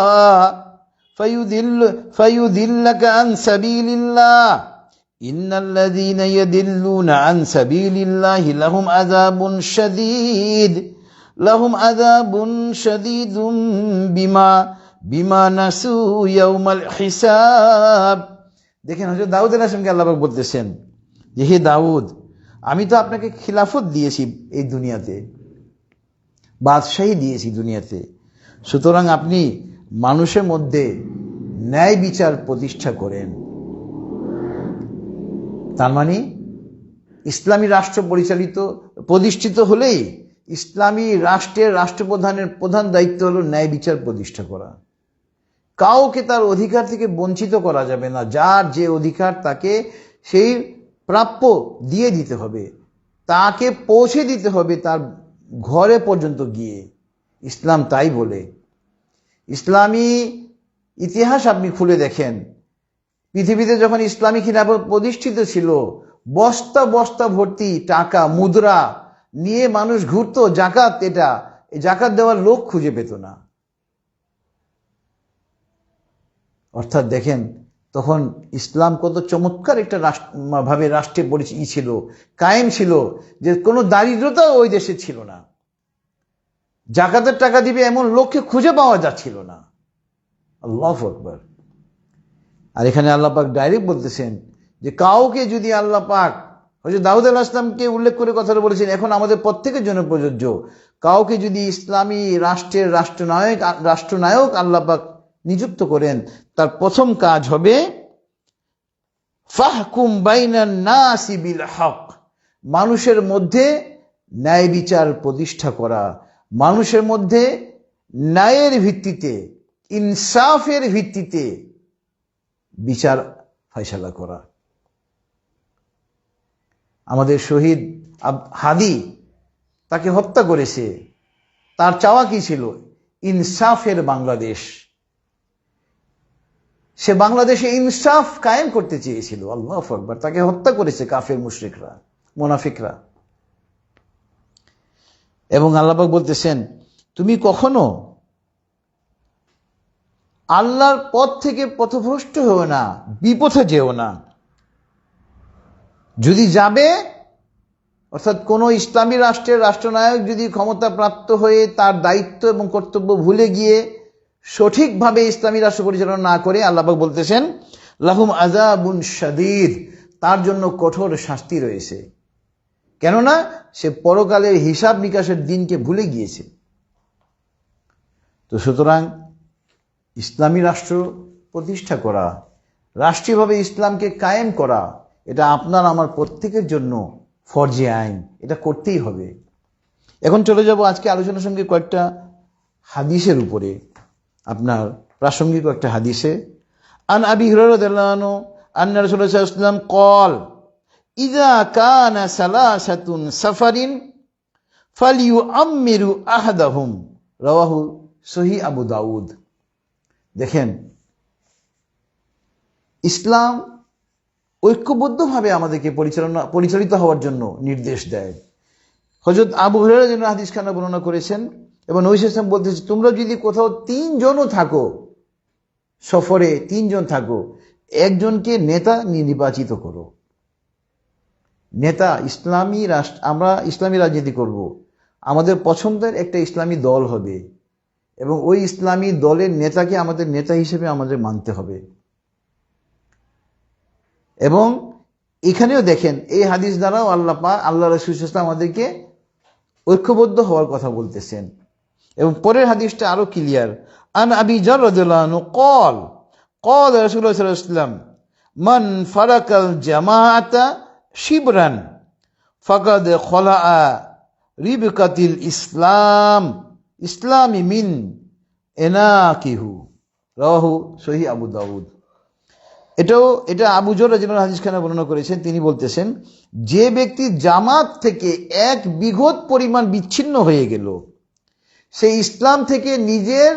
ফায়ুদিল্লাকা আন সাবিলিল্লাহ ইন্নাল্লাযীনা ইয়াদিল্লুনা আন সাবিলিল্লাহি লাহুম আযাবুন শাদীদুম বিমা নাসু ইয়াউমাল হিসাব। দেখেন হযরত দাউদ আলাইহিস সালামকে আল্লাহ পাক বলতেছেন যে হে দাউদ, আমি তো আপনাকে খিলাফত দিয়েছি এই দুনিয়াতে, বাদশাহী দিয়েছি দুনিয়াতে, সুতরাং আপনি মানুষের মধ্যে ন্যায় বিচার প্রতিষ্ঠা করেন। তার মানে ইসলামী রাষ্ট্র প্রতিষ্ঠিত হলেই ইসলামী রাষ্ট্রের রাষ্ট্রপ্রধানের প্রধান দায়িত্ব হলো ন্যায় বিচার প্রতিষ্ঠা করা। কাউকে তার অধিকার থেকে বঞ্চিত করা যাবে না। যার যে অধিকার তাকে সেই প্রাপ্য দিয়ে দিতে হবে, তাকে পৌঁছে দিতে হবে তার ঘরে পর্যন্ত গিয়ে। ইসলাম তাই বলে। ইসলামী ইতিহাস আপনি খুলে দেখেন, পৃথিবীতে যখন ইসলামী খিলাফত প্রতিষ্ঠিত ছিল, বস্তা বস্তা ভর্তি টাকা মুদ্রা নিয়ে মানুষ ঘুরতো। জাকাত, এই জাকাত দেওয়ার লোক খুঁজে পেত না। অর্থাৎ দেখেন তখন ইসলাম কত চমৎকার একটা ভাবে রাষ্ট্রে ছিল, কায়েম ছিল, যে কোনো দারিদ্রতা ওই দেশে ছিল না। জাকাতের টাকা দিবে এমন লোককে খুঁজে পাওয়া যাচ্ছিল না। আল্লাহু আকবার। আর এখানে আল্লাহ পাক ডাইরেক্ট বলতেছেন যে কাউকে যদি আল্লাহ পাক, হযরত দাউদ আলাইহিস সালামকে উল্লেখ করে কথাটা বলেছেন, এখন আমাদের প্রত্যেকের জন্য প্রযোজ্য, কাউকে যদি ইসলামী রাষ্ট্রের রাষ্ট্রনায়ক আল্লাহ পাক নিযুক্ত করেন, তার প্রথম কাজ হবে ফাহকুম বাইনান নাসি বিল হক, মানুষের মধ্যে ন্যায় বিচার প্রতিষ্ঠা করা, মানুষের মধ্যে ন্যায়ের ভিত্তিতে, ইনসাফের ভিত্তিতে বিচার ফয়সালা করা। আমাদের শহীদ হাদি, তাকে হত্যা করেছে, তার চাওয়া কি ছিল? ইনসাফের বাংলাদেশ। সে বাংলাদেশে ইনসাফ কায়েম করতে চেয়েছিল। আল্লাহু আকবার। তাকে হত্যা করেছে কাফের মুশরিকরা, মুনাফিকরা। এবং আল্লাহ পাক বলতেছেন, তুমি কখনো আল্লাহর পথ থেকে পথভ্রষ্ট হও না, বিপথে যেও না। যদি যাবে, অর্থাৎ কোন ইসলামী রাষ্ট্রের রাষ্ট্রনায়ক যদি ক্ষমতা প্রাপ্ত হয়ে তার দায়িত্ব এবং কর্তব্য ভুলে গিয়ে সঠিকভাবে ইসলামী রাষ্ট্র পরিচালনা না করে আল্লাহ পাক বলতেছেন লাহুম আযাবুন শাদীদ, তার জন্য কঠোর শাস্তি রয়েছে। কেননা সে পরকালের হিসাব নিকাশের দিনকে ভুলে গিয়েছে। তো সুতরাং ইসলামী রাষ্ট্র প্রতিষ্ঠা করা, রাষ্ট্রীয়ভাবে ইসলামকে কায়েম করা, এটা আপনার আমার প্রত্যেকের জন্য ফরজে আইন, এটা করতেই হবে। এখন চলে যাব আজকে আলোচনার সঙ্গে কয়েকটা হাদিসের উপরে, আপনার প্রাসঙ্গিক একটা হাদিসে। আন আবি হুরায়রা রাদিয়াল্লাহু আনহু আন্না রাসূলুল্লাহ সাল্লাল্লাহু আলাইহি ওয়াসাল্লাম ক্বাল ইযা কানা সালাসাতুন সাফারিন ফালিয়ুআম্মিরু আহাদাহুম, রাওয়াহু সহিহ আবু দাউদ। দেখেন, ইসলাম ঐক্যবদ্ধভাবে আমাদেরকে পরিচালিত হওয়ার জন্য নির্দেশ দেয়। হযরত আবু হুরায়রা যিনি হাদিস খানা বর্ণনা করেছেন, এবং নবী সাল্লাল্লাহু আলাইহি ওয়াসাল্লাম বলতেছে, তোমরা যদি কোথাও 3 জনও থাকো, সফরে 3 জন থাকো, একজনকে নেতা নির্বাচিত করো। নেতা, ইসলামী রাষ্ট্র, আমরা ইসলামী রাজনীতি করব, আমাদের পছন্দের একটা ইসলামী দল হবে এবং ওই ইসলামী দলের নেতাকে আমাদের নেতা হিসেবে আমাদের মানতে হবে। এবং এখানেও দেখেন, এই হাদিস দ্বারাও আল্লাহ রাসূল সাল্লাল্লাহু আলাইহি ওয়াসাল্লাম আমাদেরকে ঐক্যবদ্ধ হওয়ার কথা বলতেছেন। এবং পরের হাদিসটা আরো ক্লিয়ার। আন আবি যার রাদিয়াল্লাহু আনহু ক্বাল ক্বাল রাসূলুল্লাহ সাল্লাল্লাহু আলাইহি ওয়াসাল্লাম মান ফারাকাল জামাআতা শিবরান ফাকাদ খলাআ রিবকাতিল ইসলামি মিন এনাকিহু, রাওয়াহু সহিহ আবু দাউদ। এটা আবু যর রাদিয়াল্লাহু আনহু হাদিসখানা বর্ণনা করেছেন। তিনি বলতেছেন, যে ব্যক্তি জামাত থেকে 1 বিঘত পরিমাণ বিচ্ছিন্ন হয়ে গেল, সে ইসলাম থেকে নিজের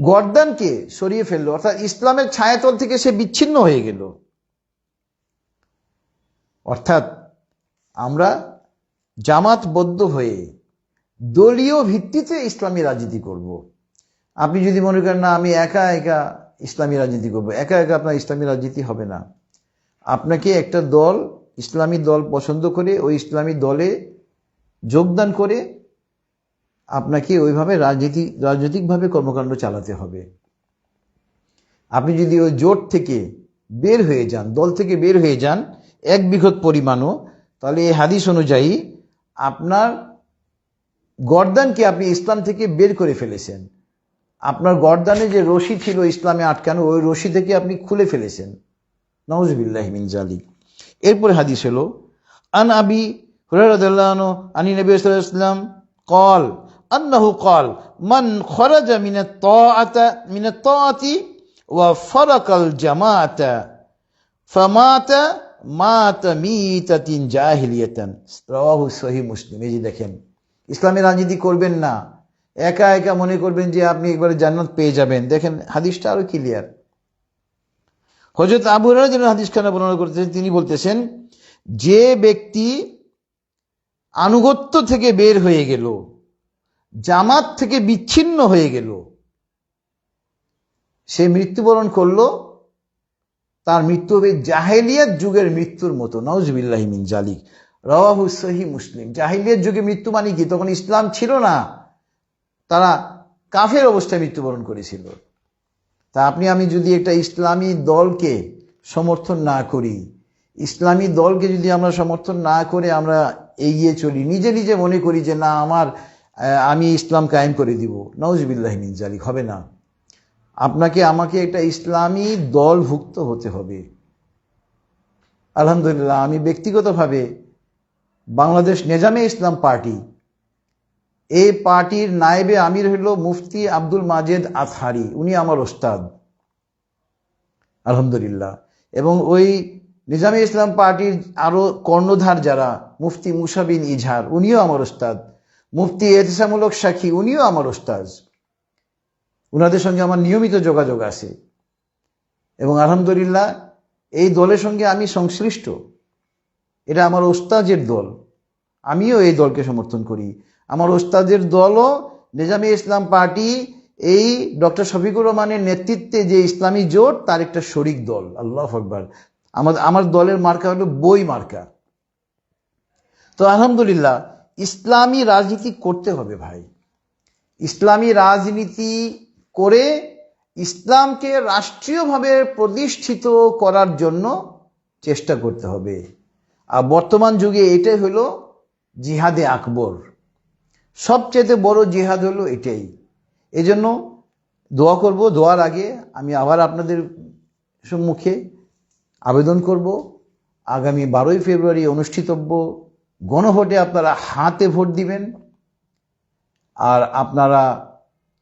গর্দানকে সরিয়ে ফেললো, অর্থাৎ ইসলামের ছায়াতল থেকে সে বিচ্ছিন্ন হয়ে গেল। অর্থাৎ আমরা জামাতবদ্ধ হয়ে দলীয় ভিত্তিতে ইসলামী রাজনীতি করব। আপনি যদি মনে করেন না আমি একা একা ইসলামী রাজনীতি করব, একা একা আপনার ইসলামী রাজনীতি হবে না। আপনাকে একটা দল, ইসলামী দল পছন্দ করে ওই ইসলামী দলে যোগদান করে আপনাকে ওইভাবে রাজনৈতিকভাবে কর্মকাণ্ড চালাতে হবে। আপনি যদি ওই জোট থেকে বের হয়ে যান, দল থেকে বের হয়ে যান 1 বিঘত পরিমাণও, তাহলে এই হাদিস অনুযায়ী আপনার গর্দানকে আপনি ইসলাম থেকে বের করে ফেলেছেন। আপনার গর্দানে যে রশি ছিল ইসলামে আটকানো, ওই রশি থেকে আপনি খুলে ফেলেছেন। নাউযুবিল্লাহি মিন যালিক। এরপরে হাদিস হলো আন আবি হুরায়রা রাদিয়াল্লাহু আনহু আনি নবী সাল্লাল্লাহু আলাইহি ওয়াসাল্লাম ক্বাল আন্নাহু ক্বাল মান খারাজা মিনাত তাআতি ওয়া ফারাকাল জামাআতা ফামাতা মাতা মিতাতিন জাহিলিয়াতান, রাওয়াহু সহিহ মুসলিম। এই যে দেখেন, ইসলামী রাজনীতি করবেন না, একা একা মনে করবেন যে আপনি একবারে জান্নাত পেয়ে যাবেন। দেখেন হাদিসটা আরো ক্লিয়ার। হযরত আবু হুরায়রা যিনি হাদিসখানা বর্ণনা করতেছেন, তিনি বলতেছেন, যে ব্যক্তি আনুগত্য থেকে বের হয়ে গেল, জামাত থেকে বিচ্ছিন্ন হয়ে গেল, সে মৃত্যুবরণ করলো, তার মৃত্যু হবে জাহেলিয়াত যুগের মৃত্যুর মতো। নাউযুবিল্লাহি মিন যালিক, রাওয়াহু সহিহ মুসলিম। জাহেলিয়াত যুগে মৃত্যু মানে কি? তখন ইসলাম ছিল না, তারা কাফের অবস্থায় মৃত্যুবরণ করেছিল। তা আপনি আমি যদি একটা ইসলামী দলকে সমর্থন না করি, ইসলামী দলকে যদি আমরা সমর্থন না করে আমরা এগিয়ে চলি, নিজে নিজে মনে করি যে না আমি ইসলাম কায়েম করে দিব, নাউযুবিল্লাহি মিন যালিক, হবে না। আপনাকে আমাকে একটা ইসলামী দলভুক্ত হতে হবে। আলহামদুলিল্লাহ, আমি ব্যক্তিগতভাবে বাংলাদেশ নেজামে ইসলাম পার্টি, এই পার্টির নায়েবে আমির হল মুফতি আব্দুল মাজেদ আতহারি, উনি আমার ওস্তাদ আলহামদুলিল্লাহ। এবং ওই নিজামে ইসলাম পার্টির আরো কর্ণধার যারা, মুফতি মুসা বিন ইজহার, উনিও আমার ওস্তাদ। মুফতি এহতেসামুল হক সাক্ষী, উনিও আমার ওস্তাদ। উনাদের সঙ্গে আমার নিয়মিত যোগাযোগ আছে এবং আলহামদুলিল্লাহ এই দলের সঙ্গে আমি সংশ্লিষ্ট। এটা আমার ওস্তাদের দল, আমিও এই দলকে সমর্থন করি। আমার ওস্তাদের দলও নিজামে ইসলাম পার্টি, এই ডক্টর শফিকুর রহমানের নেতৃত্বে যে ইসলামী জোট, তার একটা শরিক দল। আল্লাহু আকবার। আমার দলের মার্কা হলো বই মার্কা। তো আলহামদুলিল্লাহ ইসলামী রাজনীতি করতে হবে ভাই। ইসলামী রাজনীতি করে ইসলামকে রাষ্ট্রীয়ভাবে প্রতিষ্ঠিত করার জন্য চেষ্টা করতে হবে। আর বর্তমান যুগে এটাই হলো জিহাদে আকবর, সবচেয়ে বড় জিহাদ হলো এটাই। এজন্য দোয়া করব। দোয়ার আগে আমি আবার আপনাদের সম্মুখে আবেদন করব, আগামী 12ই ফেব্রুয়ারি অনুষ্ঠিতব্য গণভোটে আপনারা হাতে ভোট দিবেন। আর আপনারা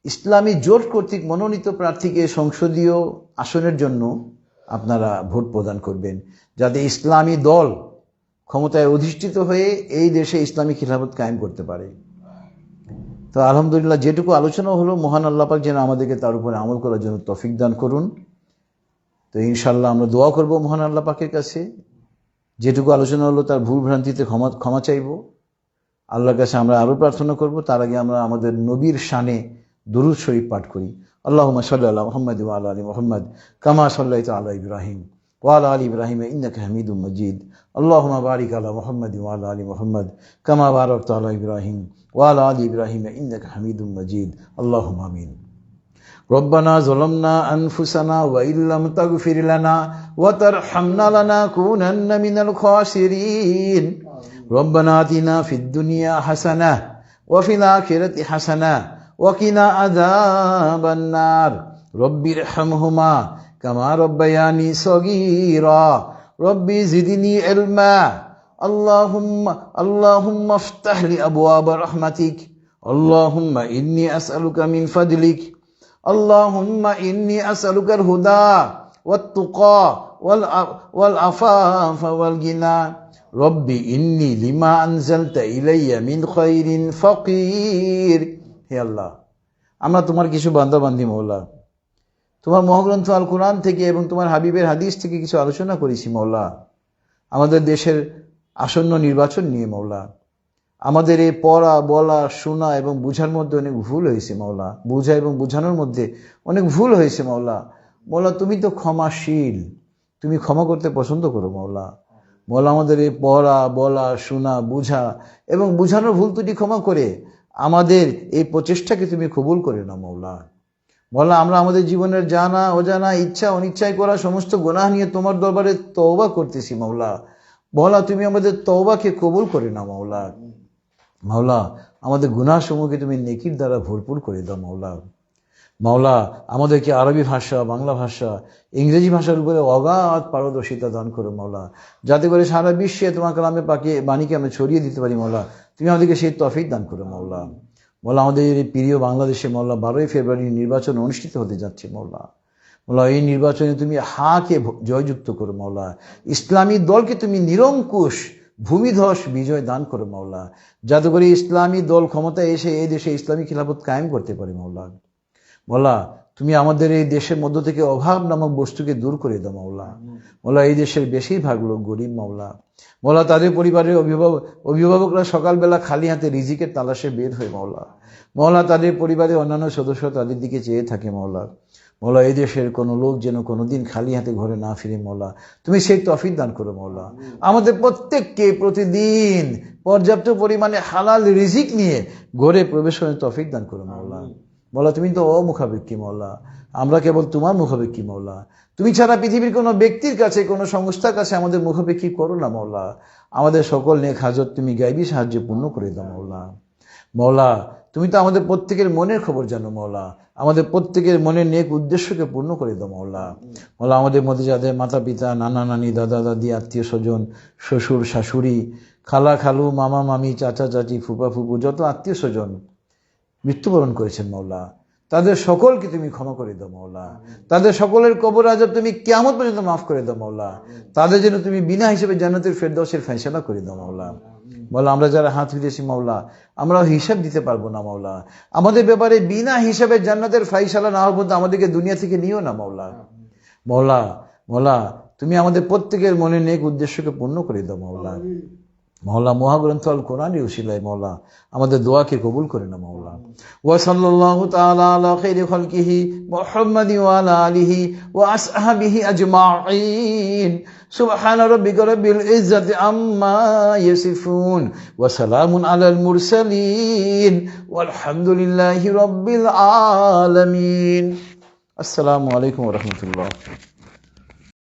ইসলামী জোট কর্তৃক মনোনীত প্রার্থীকে সংসদীয় আসনের জন্য আপনারা ভোট প্রদান করবেন, যাতে ইসলামী দল ক্ষমতায় অধিষ্ঠিত হয়ে এই দেশে ইসলামী খিলাফত কায়েম করতে পারে। তো আলহামদুলিল্লাহ, যেটুকু আলোচনা হলো, মহান আল্লাহ পাক যেন আমাদেরকে তার উপরে আমল করার জন্য তৌফিক দান করুন। তো ইনশাল্লাহ আমরা দোয়া করব মহান আল্লাহ পাকের কাছে, যেটুকু আলোচনা হলো তার ভুল ভ্রান্তিতে ক্ষমা চাইব আল্লাহর কাছে। আমরা আরও প্রার্থনা করব, তার আগে আমরা আমাদের নবীর শানে দুরূদ শরীফ পাঠ করি। আল্লাহুম্মা সাল্লি আলা মুহাম্মাদ ওয়া আলা আলি মুহাম্মাদ কামা সাল্লাইতা আলা ইব্রাহিম ওয়া আলা আলি ইব্রাহিম ইন্নাকা হামিদুম মাজিদ। আল্লাহুম্মা বারিক আলা মুহাম্মাদ ওয়া আলা আলি মুহাম্মাদ কামা বারাকতা আলা ইব্রাহিম ওয়া আলা আলি ইব্রাহিম ইন্নাকা হামিদুম মাজিদ। আল্লাহুম্মা আমিন। রব্বানা যালামনা আনফুসানা ওয়া ইল্লাম তাগফির লানা ওয়া তারহামনা লানাকুনান্না মিনাল খাসিরিন। রব্বানা আতিনা ফিদ দুনিয়া হাসানাহ ওয়া ফিল আখিরাতি হাসানাহ ওয়া কিনা আযাবান নার। রব্বিরহামহুমা কামা রব্বায়ানি সগীরা। রব্বি জিদনি ইলমা। আল্লাহুম্মা ইফতাহ লি আবওয়াব রাহমাতিক। আল্লাহুম্মা ইন্নী আসআলুকা মিন ফাদলিক। আল্লাহুম্মা ইন্নী আসআলুকাল হুদা ওয়াত তুকা ওয়াল আফাফা ওয়াল গিনা। রব্বি ইন্নী লিমা আনজালতা ইলাইয়া মিন খায়রিন ফাকির। হে আল্লাহ, আমরা তোমার কিছু বান্দাবান্দি মওলা, তোমার মহাগ্রন্থ আল কোরআন থেকে এবং তোমার হাবিবের হাদিস থেকে কিছু আলোচনা করেছি মওলা, আমাদের দেশের আসন্ন নির্বাচন নিয়ে মওলা। আমাদের এই পড়া, বলা, শোনা এবং বুঝার মধ্যে অনেক ভুল হয়েছে মওলা। বুঝা এবং বুঝানোর মধ্যে অনেক ভুল হয়েছে মওলা। মওলা, তুমি তো ক্ষমাশীল, তুমি ক্ষমা করতে পছন্দ করো মওলা। মওলা, আমাদের এই পড়া, বলা, শোনা, বুঝা এবং বুঝানোর ভুল ত্রুটি ক্ষমা করে আমাদের এই প্রচেষ্টাকে তুমি কবুল করে নাও মওলা। মওলা, আমরা আমাদের জীবনের জানা অজানা, ইচ্ছা অনিচ্ছায় করা সমস্ত গুনাহ নিয়ে তোমার দরবারে তওবা করতেছি মওলা। মওলা, তুমি আমাদের তওবাকে কবুল করে নাও মওলা। মাওলা, আমাদের গুনাহ সমূহকে তুমি নেকির দ্বারা ভরপুর করে দাও মওলা। মাওলা, আমাদেরকে আরবি ভাষা, বাংলা ভাষা, ইংরেজি ভাষার উপরে অগাধ পারদর্শিতা দান করো মওলা, যাতে করে সারা বিশ্বে তোমার কালামে পাকে বাণীকে আমরা ছড়িয়ে দিতে পারি মওলা। তুমি আমাদেরকে সেই তৌফিক দান করো মওলা। মওলা, আমাদের এই প্রিয় বাংলাদেশে মওলা 12ই ফেব্রুয়ারি নির্বাচন অনুষ্ঠিত হতে যাচ্ছে মওলা। মওলা, এই নির্বাচনে তুমি হাকে জয়যুক্ত করো মওলা। ইসলামী দলকে তুমি নিরঙ্কুশ ভূমিধস বিজয় দান করো মওলা, যাতে করে ইসলামী দল ক্ষমতায় এসে এই দেশে ইসলামী খিলাফত কায়েম করতে পারে মওলা। মওলা, তুমি আমাদের এই দেশের মধ্য থেকে অভাব নামক বস্তুকে দূর করে দাও মওলা। মওলা, এই দেশের বেশিরভাগ লোক গরিব মওলা। মওলা, তাদের পরিবারের অভিভাবকরা সকালবেলা খালি হাতে রিজিকের তালাশে বের হয় মওলা। মওলা, তাদের পরিবারের অন্যান্য সদস্য তাদের দিকে চেয়ে থাকে মওলা। মওলা, এই দেশের কোনো লোক যেন কোনোদিন খালি হাতে ঘরে না ফিরে মওলা, তুমি সেই তৌফিক দান করো মওলা। আমাদের প্রত্যেককে প্রতিদিন পর্যাপ্ত পরিমাণে হালাল রিজিক নিয়ে ঘরে প্রবেশ করার তৌফিক দান করো মওলা। মওলা, তুমি তো অমুখাপেক্ষী মওলা, আমরা কেবল তোমার মুখাপেক্ষী মওলা। তুমি ছাড়া পৃথিবীর কোনো ব্যক্তির কাছে, কোনো সংস্থার কাছে আমাদের মুখাপেক্ষী করো না মওলা। আমাদের সকল নেক হাজত তুমি গায়বী সাহায্যে পূর্ণ করে দাও মওলা। মওলা, তুমি তো আমাদের প্রত্যেকের মনের খবর জানো মওলা, আমাদের প্রত্যেকের মনের নেক উদ্দেশ্যকে পূর্ণ করে দাও মওলা। মওলা, আমাদের মধ্যে যাদের মাতা পিতা, নানা নানি, দাদা দাদি, আত্মীয় স্বজন, শ্বশুর শাশুড়ি, খালা খালু, মামা মামি, চাচা চাচি, ফুপা ফুপু, যত আত্মীয় স্বজন মৃত্যুবরণ করেছেন মওলা, তাদের সকলকে তুমি ক্ষমা করে দাও মওলা। তাদের সকলের কবর আযাব তুমি কিয়ামত পর্যন্ত মাফ করে দাও মওলা। তাদের জন্য তুমি বিনা হিসেবে জান্নাতুল ফেরদাউসের ফয়সালা করে দাও মওলা। মওলা, আমরা যারা হাত তুলেছি মওলা, আমরা হিসাব দিতে পারবো না মওলা। আমাদের ব্যাপারে বিনা হিসাবে জান্নাতের ফয়সালা না হওয়া পর্যন্ত আমাদেরকে দুনিয়া থেকে নিও না মওলা। মওলা, তুমি আমাদের প্রত্যেকের মনে নেক উদ্দেশ্যকে পূর্ণ করে দাও মওলা। মওলা মহাগ্রন্থ আল কোরআনের উসিলায় মওলা আমাদের দোয়াকে কবুল করে না মওলা। ওয়া সাল্লাল্লাহু তাআলা আলা খাইরি খালকিহি মুহাম্মাদি ওয়া আলা আলিহি ওয়া আসহাবিহি আজমাইন। সুবহানা রাব্বিকা রাব্বিল ইজ্জাতি আম্মা ইয়াসিফুন ওয়া সালামুন আলাল মুরসালিন ওয়ালহামদুলিল্লাহি রাব্বিল আলামিন। আসসালামু আলাইকুম ওয়া রাহমাতুল্লাহ।